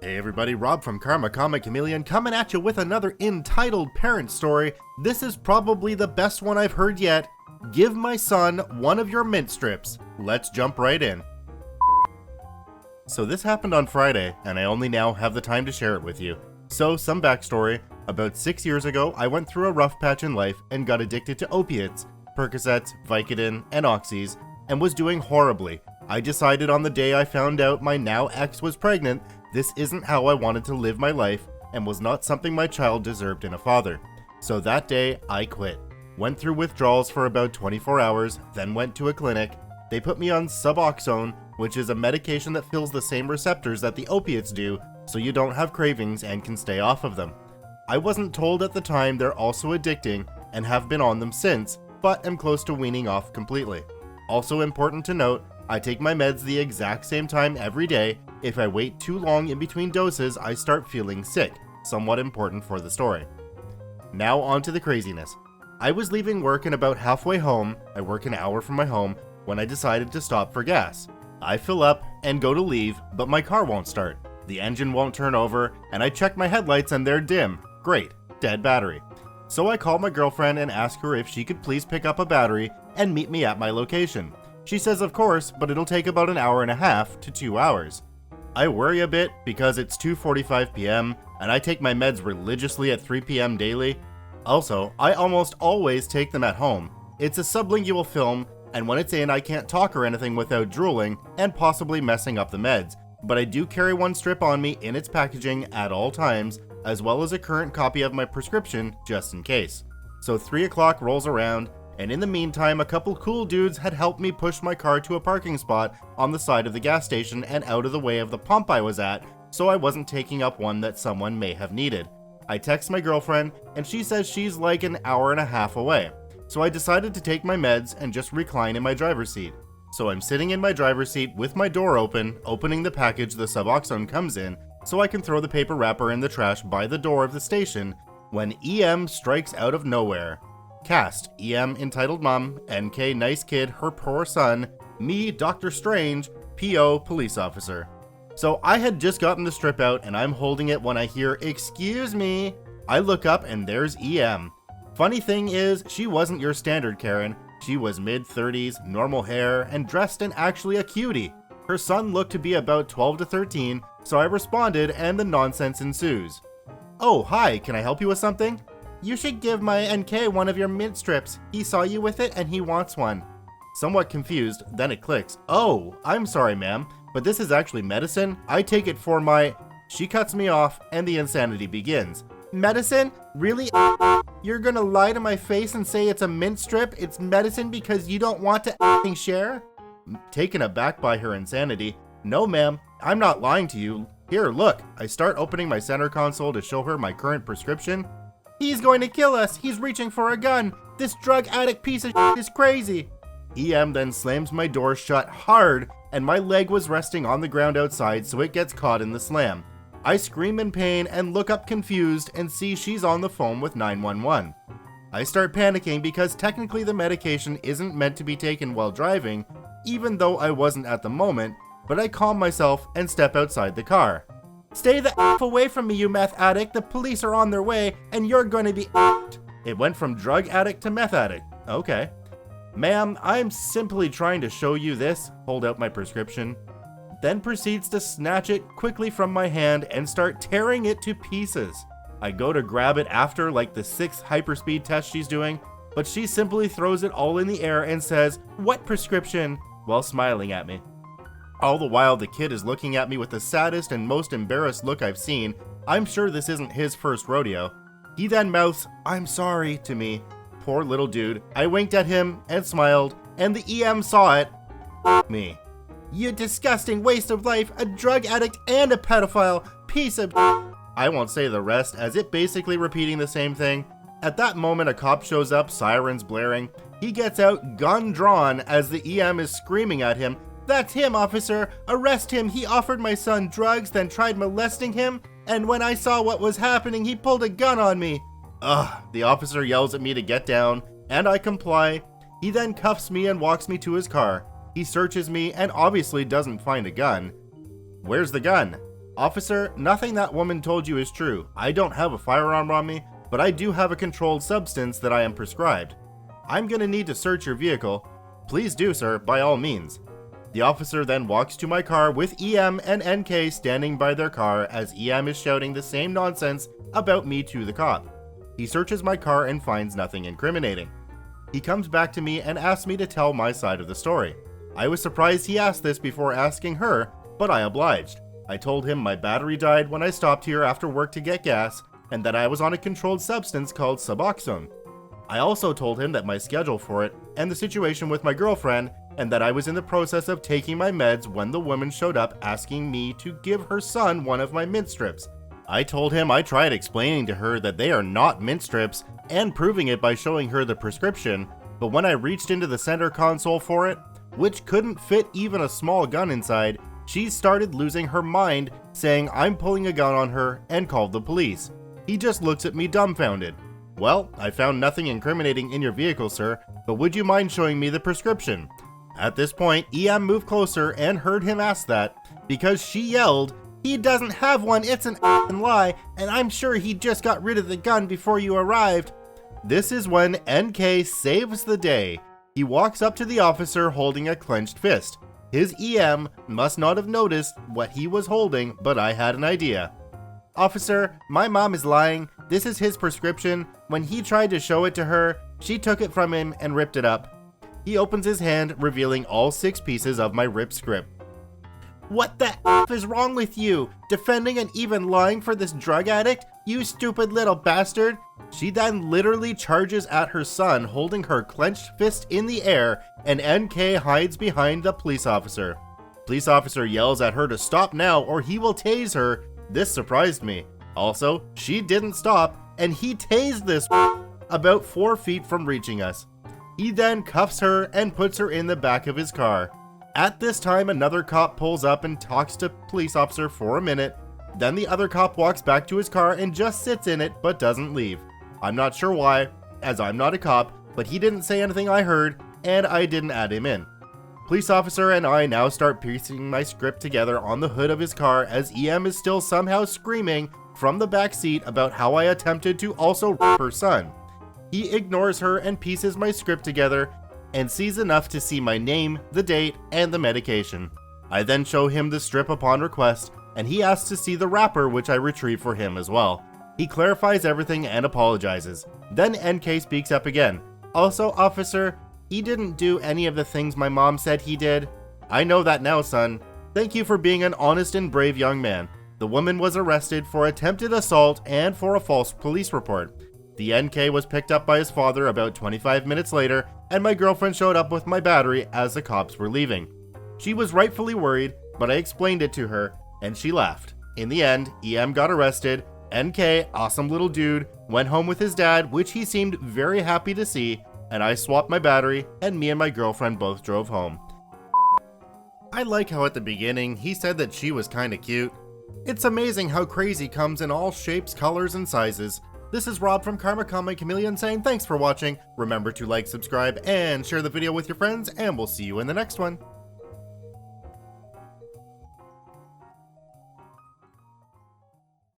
Hey everybody, Rob from Karma Comic Chameleon coming at you with another entitled parent story. This is probably the best one I've heard yet. Give my son one of your mint strips. Let's jump right in. So this happened on Friday, and I only now have the time to share it with you. So some backstory. About 6 years ago, I went through a rough patch in life and got addicted to opiates, Percocets, Vicodin, and Oxys, and was doing horribly. I decided on the day I found out my now ex was pregnant, this isn't how I wanted to live my life and was not something my child deserved in a father. So that day, I quit. Went through withdrawals for about 24 hours, then went to a clinic. They put me on Suboxone, which is a medication that fills the same receptors that the opiates do, so you don't have cravings and can stay off of them. I wasn't told at the time they're also addicting and have been on them since, but am close to weaning off completely. Also important to note, I take my meds the exact same time every day. If I wait too long in between doses, I start feeling sick, somewhat important for the story. Now on to the craziness. I was leaving work and about halfway home, I work an hour from my home, when I decided to stop for gas. I fill up and go to leave, but my car won't start. The engine won't turn over, and I check my headlights and they're dim. Great, dead battery. So I call my girlfriend and ask her if she could please pick up a battery and meet me at my location. She says of course, but it'll take about an hour and a half to 2 hours. I worry a bit because it's 2:45 p.m. and I take my meds religiously at 3 p.m. daily. Also, I almost always take them at home. It's a sublingual film, and when it's in I can't talk or anything without drooling and possibly messing up the meds, but I do carry one strip on me in its packaging at all times, as well as a current copy of my prescription just in case. So 3 o'clock rolls around, and in the meantime a couple cool dudes had helped me push my car to a parking spot on the side of the gas station and out of the way of the pump I was at, so I wasn't taking up one that someone may have needed. I text my girlfriend and she says she's like an hour and a half away, so I decided to take my meds and just recline in my driver's seat. So I'm sitting in my driver's seat with my door open, opening the package the Suboxone comes in so I can throw the paper wrapper in the trash by the door of the station when EM strikes out of nowhere. Cast: EM entitled mom, NK nice kid, her poor son, me Dr. Strange, PO police officer. So I had just gotten the strip out and I'm holding it when I hear "excuse me." I look up and there's EM. Funny thing is, she wasn't your standard Karen. She was mid-30s, normal hair, and dressed in actually a cutie. Her son looked to be about 12 to 13, so I responded and the nonsense ensues. "Oh, hi, can I help you with something?" "You should give my NK one of your mint strips. He saw you with it and he wants one." Somewhat confused, then it clicks. "Oh, I'm sorry ma'am, but this is actually medicine. I take it for my..." She cuts me off and the insanity begins. "Medicine? Really? You're gonna lie to my face and say it's a mint strip? It's medicine because you don't want to share?" Taken aback by her insanity. "No ma'am, I'm not lying to you. Here, look." I start opening my center console to show her my current prescription. "He's going to kill us. He's reaching for a gun. This drug addict piece of shit is crazy." EM then slams my door shut hard and my leg was resting on the ground outside, so it gets caught in the slam. I scream in pain and look up confused and see she's on the phone with 911. I start panicking because technically the medication isn't meant to be taken while driving, even though I wasn't at the moment, but I calm myself and step outside the car. "Stay the F away from me, you meth addict. The police are on their way and you're going to be F'd." It went from drug addict to meth addict. Okay. "Ma'am, I'm simply trying to show you this." Hold out my prescription. Then proceeds to snatch it quickly from my hand and start tearing it to pieces. I go to grab it after like the 6th hyperspeed test she's doing, but she simply throws it all in the air and says, "What prescription?" while smiling at me. All the while the kid is looking at me with the saddest and most embarrassed look I've seen. I'm sure this isn't his first rodeo. He then mouths, "I'm sorry," to me. Poor little dude. I winked at him and smiled, and the EM saw it. Me. "You disgusting waste of life, a drug addict and a pedophile, piece of..." I won't say the rest, as it basically repeating the same thing. At that moment a cop shows up, sirens blaring. He gets out, gun drawn, as the EM is screaming at him, "That's him, officer! Arrest him! He offered my son drugs, then tried molesting him, and when I saw what was happening, he pulled a gun on me." Ugh, the officer yells at me to get down, and I comply. He then cuffs me and walks me to his car. He searches me and obviously doesn't find a gun. "Where's the gun?" Officer, nothing that woman told you is true. I don't have a firearm on me, but I do have a controlled substance that I am prescribed. I'm gonna need to search your vehicle. Please do, sir, by all means. The officer then walks to my car with EM and NK standing by their car as EM is shouting the same nonsense about me to the cop. He searches my car and finds nothing incriminating. He comes back to me and asks me to tell my side of the story. I was surprised he asked this before asking her, but I obliged. I told him my battery died when I stopped here after work to get gas, and that I was on a controlled substance called Suboxone. I also told him that my schedule for it, and the situation with my girlfriend, and that I was in the process of taking my meds when the woman showed up asking me to give her son one of my mint strips. I told him I tried explaining to her that they are not mint strips, and proving it by showing her the prescription, but when I reached into the center console for it, which couldn't fit even a small gun inside, she started losing her mind, saying I'm pulling a gun on her, and called the police. He just looks at me dumbfounded. Well, I found nothing incriminating in your vehicle, sir, but would you mind showing me the prescription? At this point, EM moved closer and heard him ask that, because she yelled, "He doesn't have one, it's an f***ing lie, and I'm sure he just got rid of the gun before you arrived." This is when NK saves the day. He walks up to the officer holding a clenched fist. His EM must not have noticed what he was holding, but I had an idea. "Officer, my mom is lying. This is his prescription. When he tried to show it to her, she took it from him and ripped it up." He opens his hand, revealing all 6 pieces of my ripped script. "What the F is wrong with you? Defending and even lying for this drug addict? You stupid little bastard!" She then literally charges at her son, holding her clenched fist in the air, and NK hides behind the police officer. Police officer yells at her to stop now or he will tase her. This surprised me. Also, she didn't stop, and he tased this about 4 feet from reaching us. He then cuffs her and puts her in the back of his car. At this time, another cop pulls up and talks to police officer for a minute. Then the other cop walks back to his car and just sits in it but doesn't leave. I'm not sure why, as I'm not a cop, but he didn't say anything I heard, and I didn't add him in. Police officer and I now start piecing my script together on the hood of his car as EM is still somehow screaming from the back seat about how I attempted to also rape her son. He ignores her and pieces my script together and sees enough to see my name, the date, and the medication. I then show him the strip upon request, and he asks to see the wrapper, which I retrieve for him as well. He clarifies everything and apologizes. Then NK speaks up again. "Also, officer, he didn't do any of the things my mom said he did." "I know that now, son. Thank you for being an honest and brave young man." The woman was arrested for attempted assault and for a false police report. The NK was picked up by his father about 25 minutes later, and my girlfriend showed up with my battery as the cops were leaving. She was rightfully worried, but I explained it to her, and she laughed. In the end, EM got arrested. NK, awesome little dude, went home with his dad, which he seemed very happy to see, and I swapped my battery, and me and my girlfriend both drove home. I like how at the beginning, he said that she was kinda cute. It's amazing how crazy comes in all shapes, colors, and sizes. This is Rob from Karma Comic Chameleon saying thanks for watching. Remember to like, subscribe, and share the video with your friends, and we'll see you in the next one.